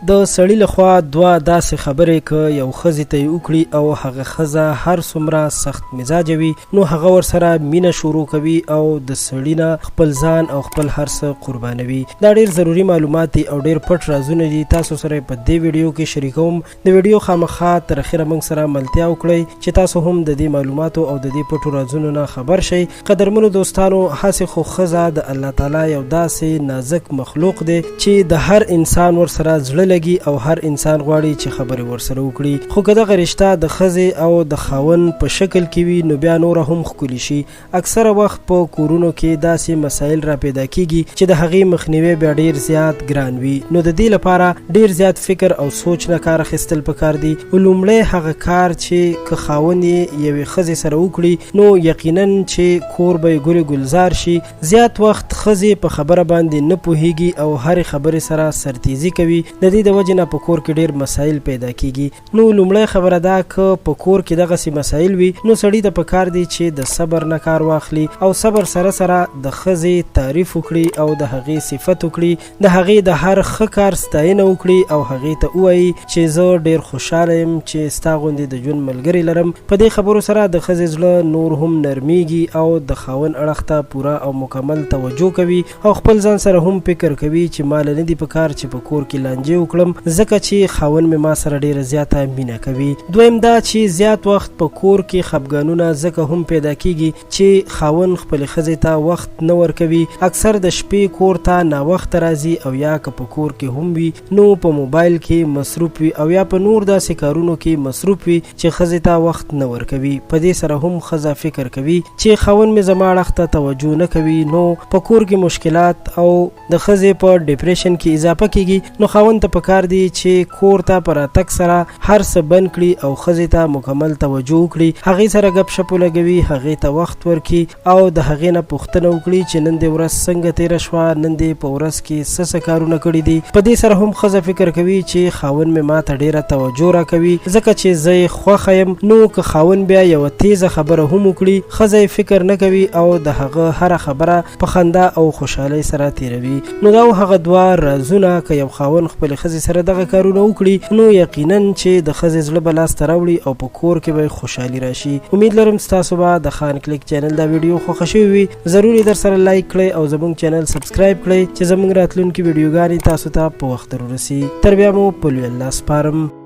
د سړي لخوا دوه داسې خبرې که یو ښځې ته یې وکړي او هغه ښځه هر څومره سخت مزاجه وي نو هغه ورسره مینه شروع کوي او د سړي نه خپل ځان او خپل هر څه قربانوي. دا ډېر ضروري معلومات دي او ډېر پټ رازونه دي، تاسو سره په دې ویډیو کې شریکوم. د ویډیو خامخا تر اخره موږ سره ملتیا وکړئ چې تاسو هم د دې معلوماتو او د دې پټو رازونو نه خبر شئ. قدرمنو دوستانو، هسې خو ښځه د الله تعالی یو داسې نازک مخلوق دی چې د هر انسان ورسره زړه لګي او هر انسان غواړي چې خبرې ورسره وکړي. خو که دغه رشته د ښځې او د خاوند په شکل کې وي نو بیا نوره هم ښکلي شي. اکثره وخت په کورونو کې داسې مسایل را پیدا کیږي چې د هغې مخنیوی بیا ډېر زیات ګران وي. نو د دې لپاره ډېر زیات فکر او سوچ نه کار اخیستل پکار دي. لومړی هغه کار چې که خاوند یې یوې ښځې سره وکړي نو یقینا چې کور به یې ګل ګلزار شي. زیات وخت ښځې په خبره باندې نه پوهیږي او هرې خبرې سره سرتیزي کوي. د دې د وجې نه په کور کې ډېر مسایل پیدا کیږي. نو لومړی خبره دا که په کور کې دغسې مسایل وي نو سړي ته پکار دی چې د صبر نه کار واخلي او صبر سره سره د ښځې تعریف وکړي او د هغې صفت وکړي، د هغې د هر ښه کار ستاینه وکړي او هغې ته ووایي چې زه ډېر خوشحاله یم چې ستا غوندې د ژوند ملګري لرم. په دې خبرو سره د ښځې زړه نور هم نرمیږي او د خاوند اړخ ته پوره او مکمل توجه کوي او خپل ځان سره هم فکر کوي چې مال نه دي پکار چې په کور کې لانجې وکړم ځکه چې خاوند مې ما سره ډېره زیاته مینه کوي. دویم دا چې زیات وخت په کور کې خفګانونه ځکه هم پیدا کیږي چې خاوند خپلې ښځې ته وخت نه ورکوي. اکثر د شپې کور ته ناوخته راځي او یا که په کور کې هم وي نو په موبایل کې مصروف وي او یا په نور داسې کارونو کې مصروف وي چې ښځې ته وخت نه ورکوي. په دې سره هم ښځه فکر کوي چې خاوند مې زما اړخ ته توجه نه کوي، نو په کور کې مشکلات او د ښځې په ډپریشن کې اضافه کیږي. نو خاوند ته پکار دی چې کور ته په راتګ سره هر څه بند کړي او ښځې ته مکمل توجه وکړي، هغې سره ګپ شپ ولګوي، هغې ته وخت ورکړي او د هغې نه پوښتنه وکړي چې نن دې ورځ څنګه تېره شوه، نن دې په ورځ کې څه کارونه کړي دي. په دې سره هم ښځه فکر کوي چې خاوند مې ما ته ډېره توجه راکوي ځکه چې زه یې خوښه یم. نو که خاوند بیا یوه تیزه خبره هم وکړي ښځه یې فکر نه کوي او د هغه هره خبره په خندا او خوشحالۍ سره تېروي. نو دا هغه دوه رازونه که یو خاوند خپلې ښځې سره دغه کارونه وکړي نو یقینا چې د ښځې زړه به لاسته راوړي او په کور کې به خوشحالي راشي. امید لرم ستاسو به د خان کلیک چینل دا ویډیو خوښه شوې وي. ضروري در سره لایک کړئ او زموږ چینل سبسکرایب کړئ چې زموږ راتلونکي ویډیوګانې تاسو ته په وخت ورسي. تر بیا مو په لوی الله سپارم.